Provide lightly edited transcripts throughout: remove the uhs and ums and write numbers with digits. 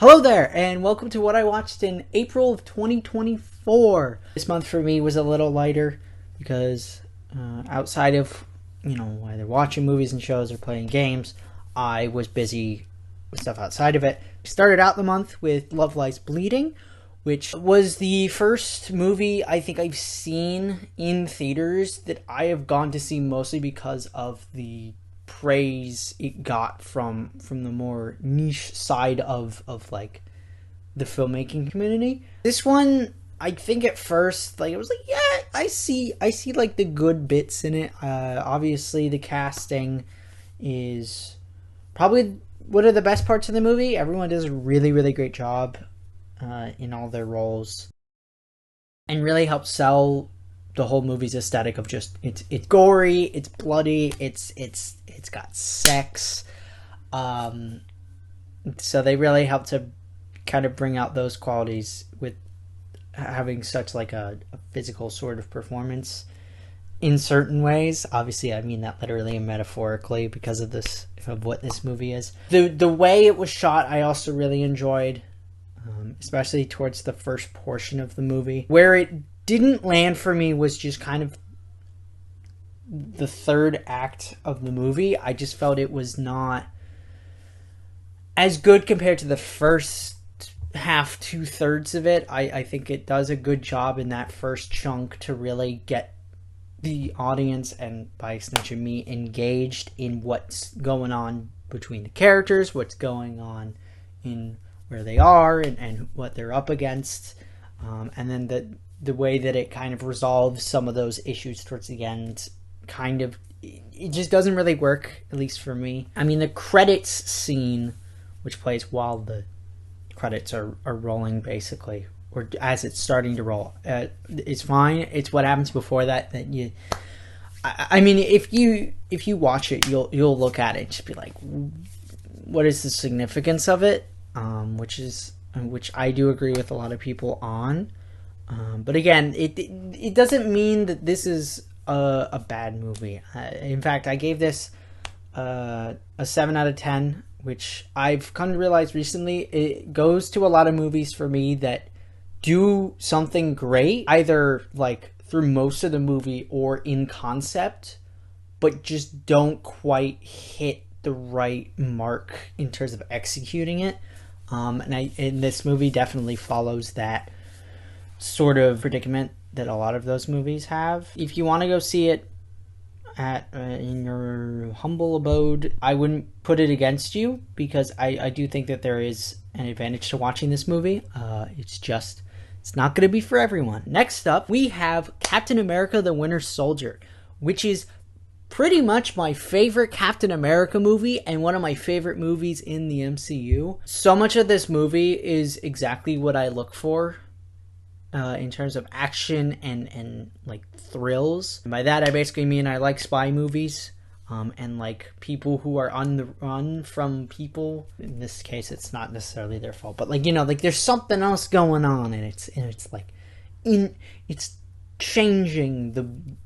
Hello there, and welcome to what I watched in April of 2024. This month for me was a little lighter because outside of, either watching movies and shows or playing games, I was busy with stuff outside of it. I started out the month with Love Lies Bleeding, which was the first movie I think I've seen in theaters that I have gone to see mostly because of the praise it got from the more niche side of like the filmmaking community. This one, I think at first, it was like, yeah, I see like the good bits in it. Obviously the casting is probably one of the best parts of the movie. Everyone does a really great job in all their roles and really helps sell the whole movie's aesthetic of just it's gory, it's bloody, it's got sex, so they really help to kind of bring out those qualities with having such like a physical sort of performance in certain ways. Obviously I mean that literally and metaphorically because of what this movie is. The way it was shot I also really enjoyed, especially towards the first portion of the movie. Where it didn't land for me was just kind of the third act of the movie. I just felt it was not as good compared to the first half, 2/3 of it. I think it does a good job in that first chunk to really get the audience, and by extension me, engaged in what's going on between the characters, what's going on in where they are and what they're up against, and then the way that it kind of resolves some of those issues towards the end, it just doesn't really work, at least for me. I mean, the credits scene, which plays while the credits are rolling, basically, or as it's starting to roll, it's fine. It's what happens before that you... I mean, if you watch it, you'll look at it and just be like, what is the significance of it? Which I do agree with a lot of people on. But again, it doesn't mean that this is a bad movie. In fact, I gave this a 7 out of 10, which I've come to realize recently it goes to a lot of movies for me that do something great, either like through most of the movie or in concept, but just don't quite hit the right mark in terms of executing it. And this movie definitely follows that sort of predicament that a lot of those movies have. If you want to go see it in your humble abode, I wouldn't put it against you, because I do think that there is an advantage to watching this movie. It's not going to be for everyone. Next up, we have Captain America: The Winter Soldier, which is pretty much my favorite Captain America movie and one of my favorite movies in the MCU. So much of this movie is exactly what I look for in terms of action and like thrills. And by that I basically mean I like spy movies, and like people who are on the run from people. In this case it's not necessarily their fault, but like there's something else going on, and it's changing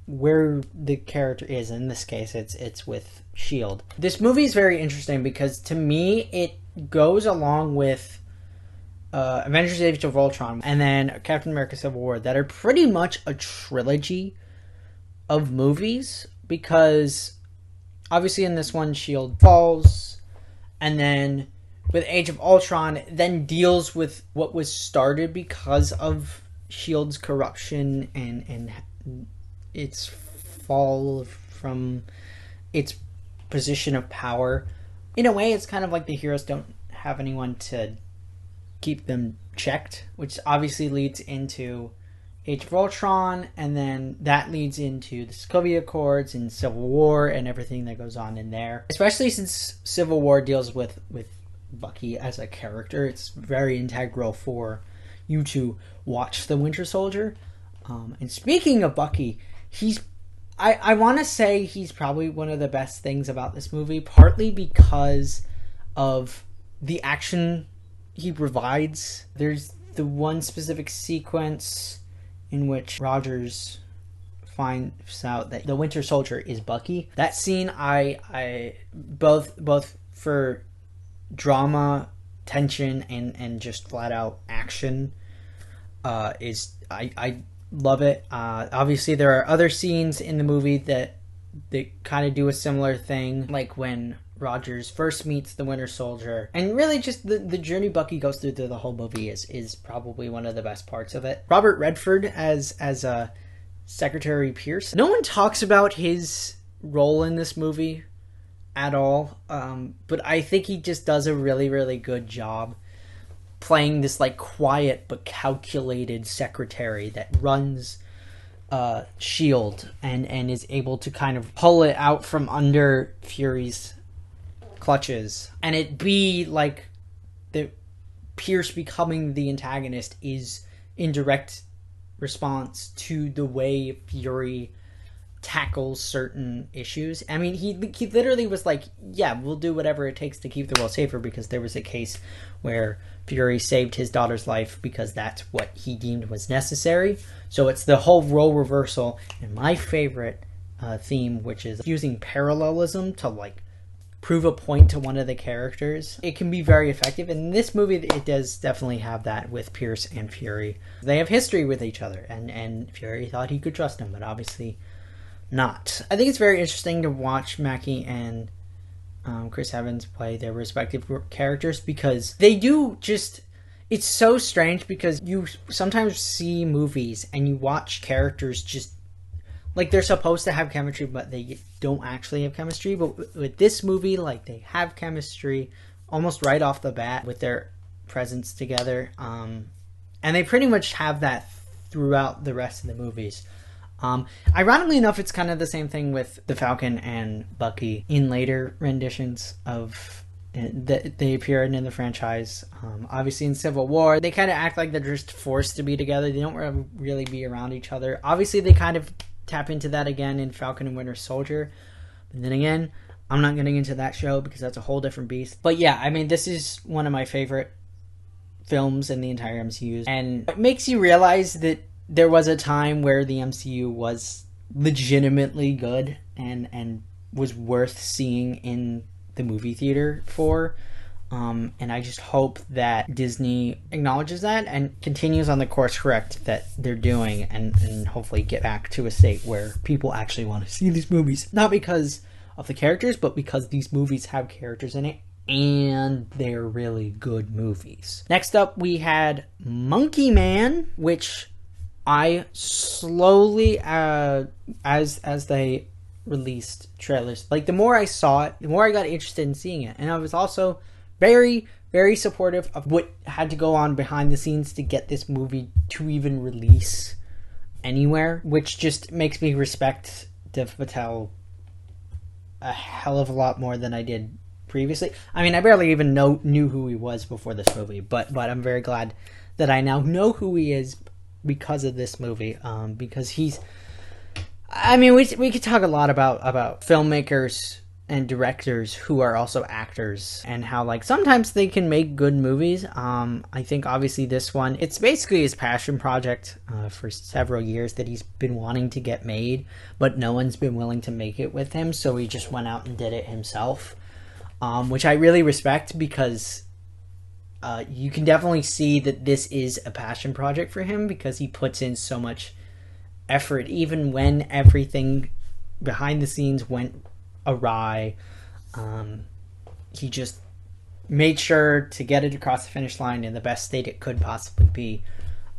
where the character is. In this case it's with S.H.I.E.L.D. This movie is very interesting because to me it goes along with Avengers Age of Ultron and then Captain America Civil War, that are pretty much a trilogy of movies, because obviously in this one S.H.I.E.L.D. falls, and then with Age of Ultron then deals with what was started because of S.H.I.E.L.D.'s corruption and its fall from its position of power. In a way, it's kind of like the heroes don't have anyone to keep them checked, which obviously leads into Age of Ultron, and then that leads into the Sokovia Accords and Civil War and everything that goes on in there. Especially since Civil War deals with Bucky as a character, it's very integral for you to watch The Winter Soldier. And speaking of Bucky, I want to say he's probably one of the best things about this movie, partly because of the action he provides. There's the one specific sequence in which Rogers finds out that the Winter Soldier is Bucky. That scene, I both for drama tension and just flat out action is I love it. Obviously, there are other scenes in the movie that kind of do a similar thing, like when Rogers first meets the Winter Soldier, and really just the journey Bucky goes through the whole movie is probably one of the best parts of it. Robert Redford as Secretary Pierce. No one talks about his role in this movie at all, but I think he just does a really, really good job playing this like quiet but calculated secretary that runs SHIELD and is able to kind of pull it out from under Fury's clutches, and it be like the Pierce becoming the antagonist is in direct response to the way Fury tackles certain issues. I mean, he literally was like, yeah, we'll do whatever it takes to keep the world safer, because there was a case where Fury saved his daughter's life because that's what he deemed was necessary. So it's the whole role reversal, and my favorite theme, which is using parallelism to like prove a point to one of the characters. It can be very effective. In this movie, it does definitely have that with Pierce and Fury. They have history with each other, and Fury thought he could trust him, but obviously not. I think it's very interesting to watch Mackie and Chris Evans play their respective characters, because they do just... It's so strange, because you sometimes see movies and you watch characters just like they're supposed to have chemistry, but they don't actually have chemistry. But with this movie, like, they have chemistry almost right off the bat with their presence together. And they pretty much have that throughout the rest of the movies. Ironically enough, it's kind of the same thing with the Falcon and Bucky in later renditions of that they appear in the franchise. Obviously in Civil War, they kind of act like they're just forced to be together. They don't really be around each other. Obviously, they kind of tap into that again in Falcon and Winter Soldier. But then again, I'm not getting into that show because that's a whole different beast. But yeah, I mean, this is one of my favorite films in the entire MCU. And it makes you realize that there was a time where the MCU was legitimately good and was worth seeing in the movie theater for. And I just hope that Disney acknowledges that and continues on the course correct that they're doing, and hopefully get back to a state where people actually want to see these movies. Not because of the characters, but because these movies have characters in it and they're really good movies. Next up, we had Monkey Man, which I slowly, as they released trailers, like, the more I saw it, the more I got interested in seeing it. And I was also very, very supportive of what had to go on behind the scenes to get this movie to even release anywhere, which just makes me respect Dev Patel a hell of a lot more than I did previously. I mean, I barely even knew who he was before this movie, but I'm very glad that I now know who he is because of this movie, because he's... I mean, we could talk a lot about filmmakers and directors who are also actors, and how, like, sometimes they can make good movies. I think obviously this one, it's basically his passion project for several years that he's been wanting to get made, but no one's been willing to make it with him, so he just went out and did it himself, which I really respect, because you can definitely see that this is a passion project for him, because he puts in so much effort, even when everything behind the scenes went awry. He just made sure to get it across the finish line in the best state it could possibly be.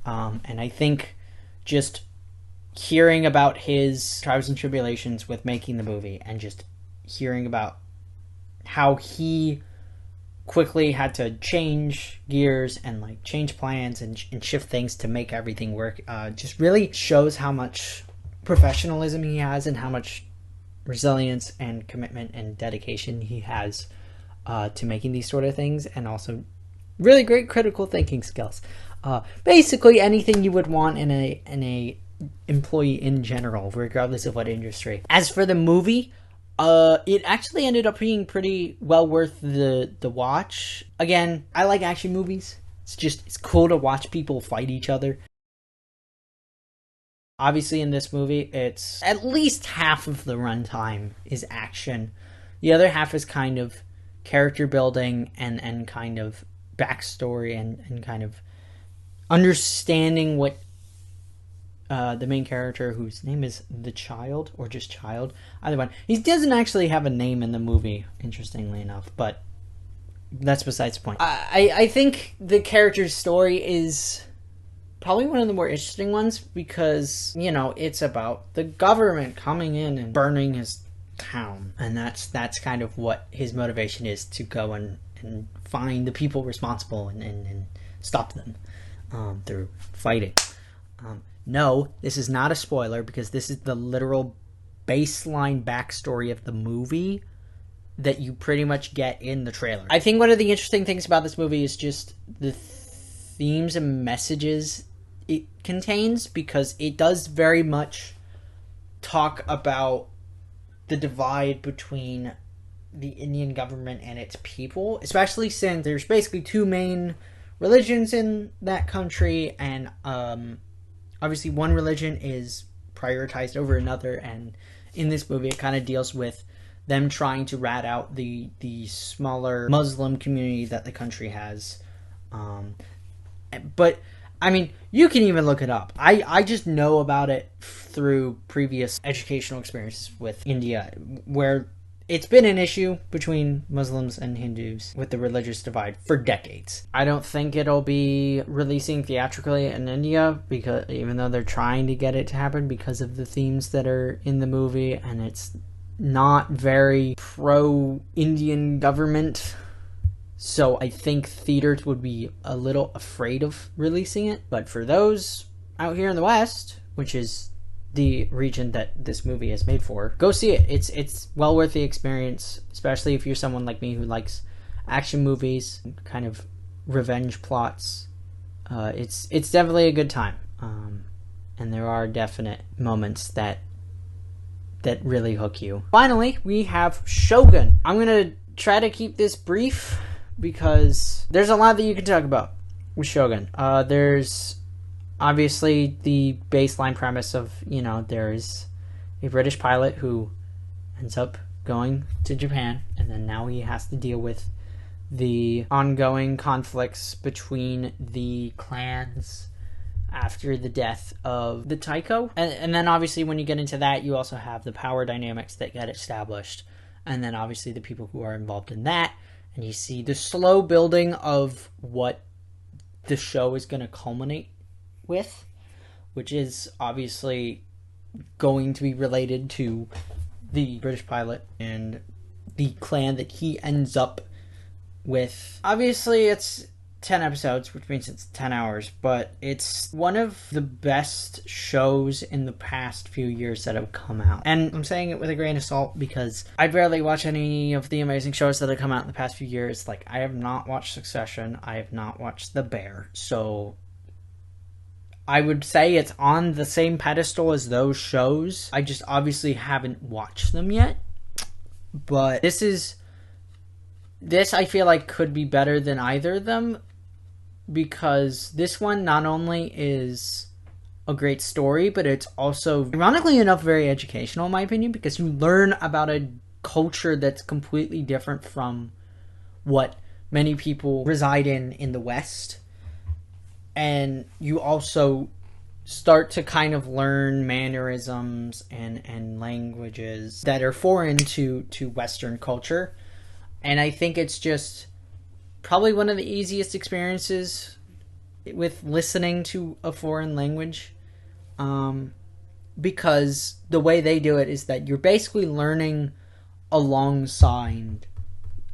And I think just hearing about his trials and tribulations with making the movie, and just hearing about how he quickly had to change gears and like change plans and shift things to make everything work, just really shows how much professionalism he has and how much resilience and commitment and dedication he has to making these sort of things, and also really great critical thinking skills. Basically anything you would want in a employee in general, regardless of what industry. As for the movie, it actually ended up being pretty well worth the watch. Again, I like action movies. It's cool to watch people fight each other. Obviously, in this movie, it's at least half of the runtime is action. The other half is kind of character building and kind of backstory and kind of understanding what the main character, whose name is the Child, or just Child, either one. He doesn't actually have a name in the movie, interestingly enough, but that's besides the point. I think the character's story is probably one of the more interesting ones because, you know, it's about the government coming in and burning his town. And that's kind of what his motivation is, to go and find the people responsible and stop them through fighting. No, this is not a spoiler because this is the literal baseline backstory of the movie that you pretty much get in the trailer. I think one of the interesting things about this movie is just the themes and messages it contains, because it does very much talk about the divide between the Indian government and its people, especially since there's basically two main religions in that country, and obviously one religion is prioritized over another, and in this movie it kind of deals with them trying to rat out the smaller Muslim community that the country has. But I mean, you can even look it up. I just know about it through previous educational experiences with India, where it's been an issue between Muslims and Hindus with the religious divide for decades. I don't think it'll be releasing theatrically in India, because even though they're trying to get it to happen, because of the themes that are in the movie, and it's not very pro-Indian government. So I think theaters would be a little afraid of releasing it. But for those out here in the West, which is the region that this movie is made for, go see it. It's well worth the experience, especially if you're someone like me who likes action movies, kind of revenge plots. It's definitely a good time. And there are definite moments that really hook you. Finally, we have Shogun. I'm gonna try to keep this brief because there's a lot that you can talk about with Shogun. There's obviously the baseline premise of, you know, there's a British pilot who ends up going to Japan, and then now he has to deal with the ongoing conflicts between the clans after the death of the Taiko. And then obviously when you get into that, you also have the power dynamics that get established, and then obviously the people who are involved in that, and you see the slow building of what the show is going to culminate with, which is obviously going to be related to the British pilot and the clan that he ends up with. Obviously it's 10 episodes, which means it's 10 hours, but it's one of the best shows in the past few years that have come out. And I'm saying it with a grain of salt because I barely watch any of the amazing shows that have come out in the past few years. Like, I have not watched Succession, I have not watched The Bear, so I would say it's on the same pedestal as those shows. I just obviously haven't watched them yet, but this I feel like could be better than either of them, because this one not only is a great story, but it's also, ironically enough, very educational in my opinion, because you learn about a culture that's completely different from what many people reside in the West. And you also start to kind of learn mannerisms and languages that are foreign to Western culture. And I think it's just probably one of the easiest experiences with listening to a foreign language, because the way they do it is that you're basically learning alongside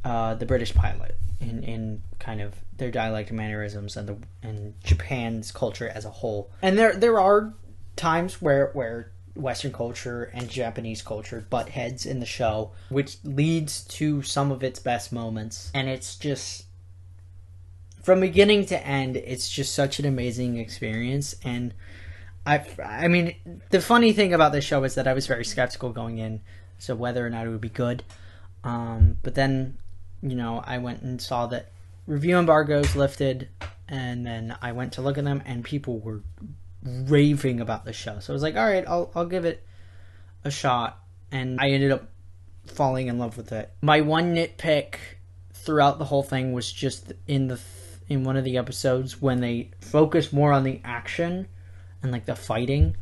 the British pilot in kind of their dialect and mannerisms and Japan's culture as a whole. And there are times where Western culture and Japanese culture butt heads in the show, which leads to some of its best moments. And it's just, from beginning to end, it's just such an amazing experience. And I mean, the funny thing about this show is that I was very skeptical going in, so whether or not it would be good. But then, you know, I went and saw that review embargoes lifted, and then I went to look at them, and people were raving about the show. So I was like, all right, I'll give it a shot, and I ended up falling in love with it. My one nitpick throughout the whole thing was just in in one of the episodes when they focus more on the action and like the fighting.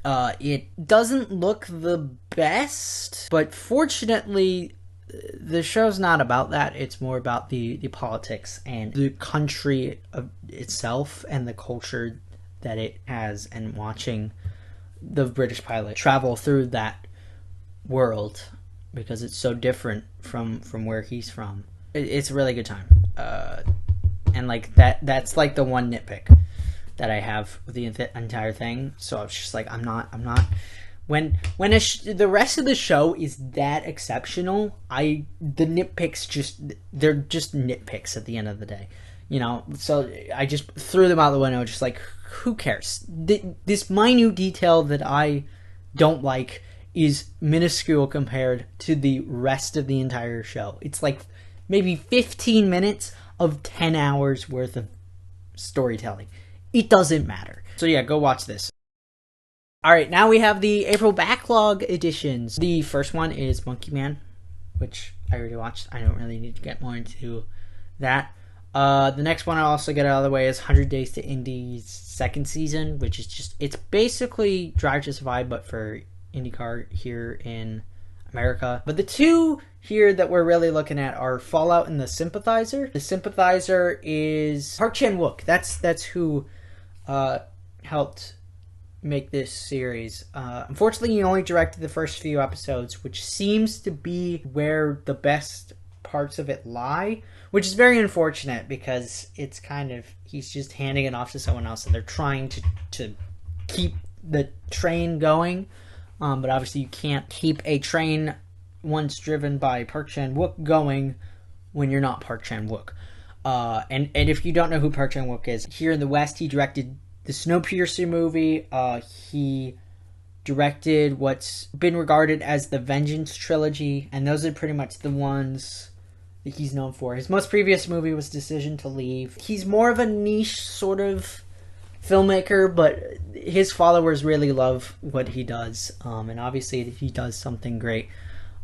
It doesn't look the best, but fortunately the show's not about that. It's more about the politics and the country of itself and the culture that it has, and watching the British pilot travel through that world because it's so different from where he's from. It's a really good time. And like that's like the one nitpick that I have with the entire thing. So I was just like, I'm not when the rest of the show is that exceptional, the nitpicks they're just nitpicks at the end of the day, you know. So I just threw them out the window, just like, who cares? This minute detail that I don't like is minuscule compared to the rest of the entire show. It's like maybe 15 minutes of 10 hours worth of storytelling. It doesn't matter. So yeah, go watch this. Alright, now we have the April Backlog Additions. The first one is Monkey Man, which I already watched. I don't really need to get more into that. The next one I'll also get out of the way is 100 Days to Indy's second season, which is it's basically Drive to Survive, but for IndyCar here in America. But the two here that we're really looking at are Fallout and the Sympathizer. The Sympathizer is Park Chan-wook. That's who helped make this series. Unfortunately, he only directed the first few episodes, which seems to be where the best parts of it lie, which is very unfortunate because it's kind of, he's just handing it off to someone else and they're trying to keep the train going. But obviously you can't keep a train once driven by Park Chan-wook going when you're not Park Chan-wook. And if you don't know who Park Chan-wook is, here in the West, he directed the Snowpiercer movie. He directed what's been regarded as the Vengeance trilogy, and those are pretty much the ones that he's known for. His most previous movie was Decision to Leave. He's more of a niche sort of filmmaker, but his followers really love what he does. And obviously he does something great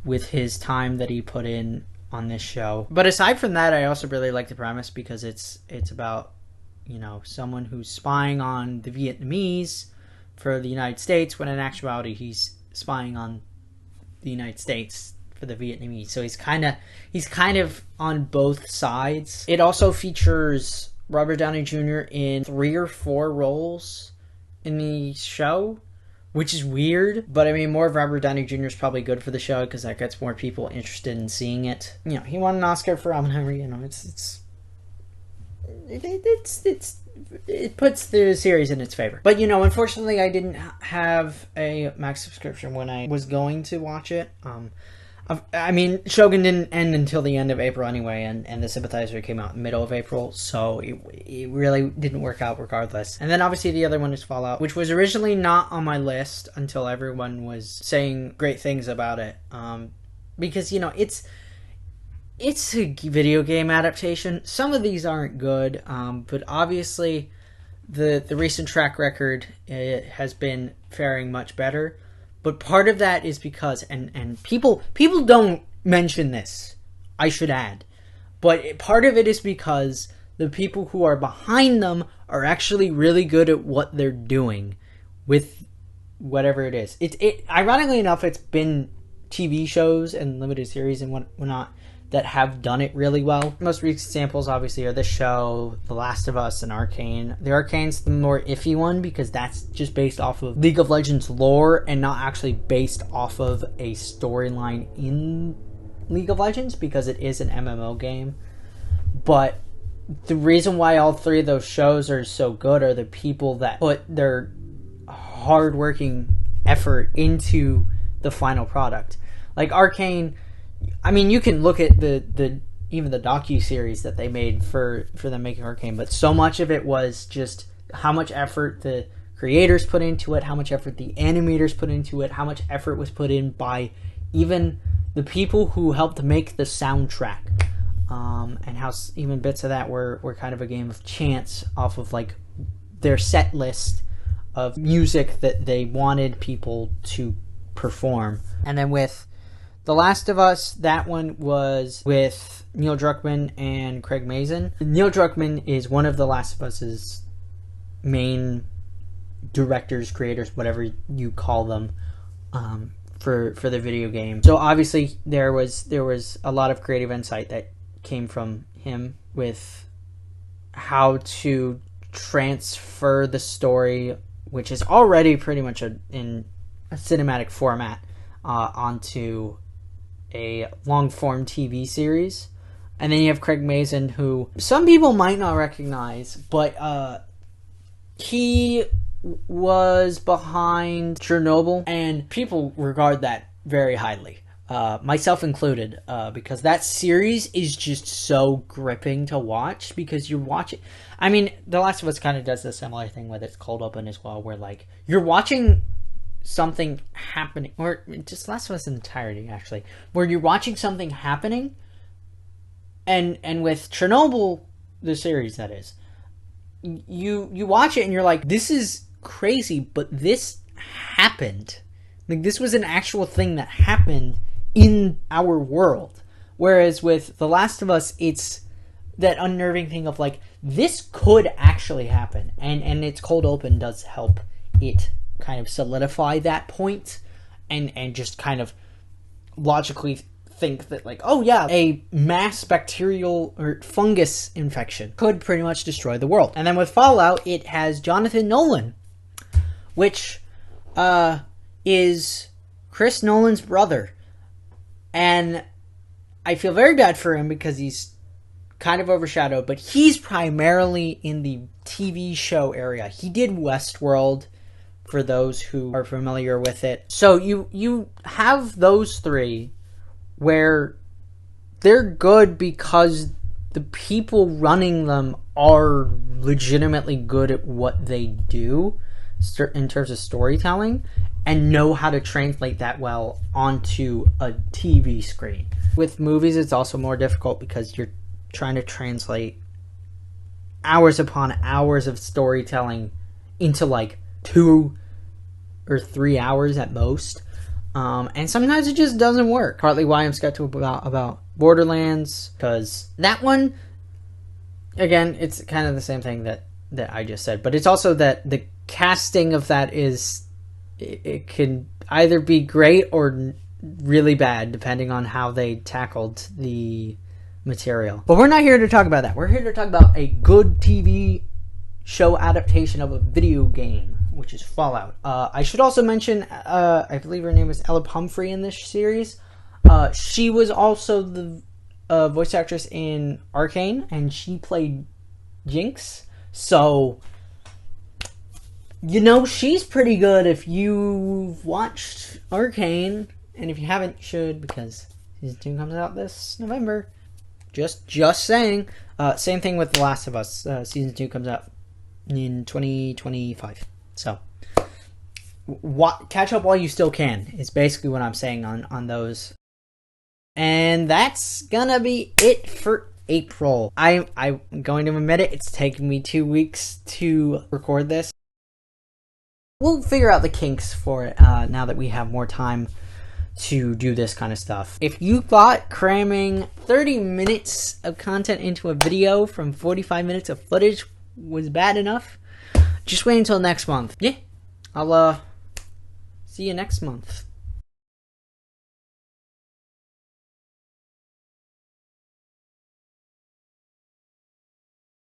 with his time that he put in on this show. But aside from that, I also really like the premise because it's about, you know, someone who's spying on the Vietnamese for the United States, when in actuality he's spying on the United States for the Vietnamese. So he's kind of on both sides. It also features Robert Downey Jr. in 3 or 4 roles in the show, which is weird. But I mean, more of Robert Downey Jr. is probably good for the show because that gets more people interested in seeing it. You know, he won an Oscar for Oppenheimer. You know, it puts the series in its favor. But you know, unfortunately, I didn't have a Max subscription when I was going to watch it. I mean, Shogun didn't end until the end of April anyway, and the Sympathizer came out in the middle of April, so it really didn't work out regardless. And then obviously the other one is Fallout, which was originally not on my list until everyone was saying great things about it. Because, you know, it's a video game adaptation. Some of these aren't good, but obviously the recent track record has been faring much better. But part of that is because, and people don't mention this, I should add, but part of it is because the people who are behind them are actually really good at what they're doing with whatever it is. Ironically enough, it's been TV shows and limited series and whatnot that have done it really well. Most recent examples obviously are The Show, The Last of Us, and Arcane. The Arcane's the more iffy one because that's just based off of League of Legends lore and not actually based off of a storyline in League of Legends because it is an MMO game. But the reason why all 3 of those shows are so good are the people that put their hard-working effort into the final product. Like Arcane, I mean, you can look at even the docu-series that they made for them making Arcane, but so much of it was just how much effort the creators put into it, how much effort the animators put into it, how much effort was put in by even the people who helped make the soundtrack, and how even bits of that were kind of a game of chance off of like their set list of music that they wanted people to perform. And then with The Last of Us, that one was with Neil Druckmann and Craig Mazin. Neil Druckmann is one of The Last of Us's main directors, creators, whatever you call them, for the video game. So obviously there was a lot of creative insight that came from him with how to transfer the story, which is already pretty much in a cinematic format, onto a long-form TV series. And then you have Craig Mazin, who some people might not recognize, but he was behind Chernobyl, and people regard that very highly, myself included, because that series is just so gripping to watch, because you're watching... I mean, The Last of Us kind of does a similar thing with its cold open as well, where, like, you're watching something happening, or just Last of Us in entirety, actually, where you're watching something happening, and with Chernobyl, the series, that is, you watch it and you're like, this is crazy, but this happened. Like, this was an actual thing that happened in our world. Whereas with The Last of Us, it's that unnerving thing of, like, this could actually happen. And its cold open does help it kind of solidify that point, and just kind of logically think that, like, oh yeah, a mass bacterial or fungus infection could pretty much destroy the world. And then with Fallout, it has Jonathan Nolan, which is Chris Nolan's brother. And I feel very bad for him because he's kind of overshadowed, but he's primarily in the TV show area. He did Westworld, for those who are familiar with it. So you have those three where they're good because the people running them are legitimately good at what they do in terms of storytelling, and know how to translate that well onto a TV screen. With movies, it's also more difficult because you're trying to translate hours upon hours of storytelling into like 2 or 3 hours at most. And sometimes it just doesn't work. Partly why I'm skeptical about Borderlands, because that one, again, it's kind of the same thing that I just said, but it's also that the casting of that is, it can either be great or really bad depending on how they tackled the material. But we're not here to talk about that. We're here to talk about a good TV show adaptation of a video game, which is Fallout. I should also mention, I believe her name is Ella Pumphrey in this series. She was also the voice actress in Arcane, and she played Jinx. So, you know, she's pretty good if you've watched Arcane. And if you haven't, you should, because season 2 comes out this November. Just saying. Same thing with The Last of Us. Season 2 comes out in 2025. So, catch up while you still can, is basically what I'm saying on those. And that's gonna be it for April. I'm going to admit it, it's taken me 2 weeks to record this. We'll figure out the kinks for it now that we have more time to do this kind of stuff. If you thought cramming 30 minutes of content into a video from 45 minutes of footage was bad enough, just wait until next month. Yeah, I'll see you next month.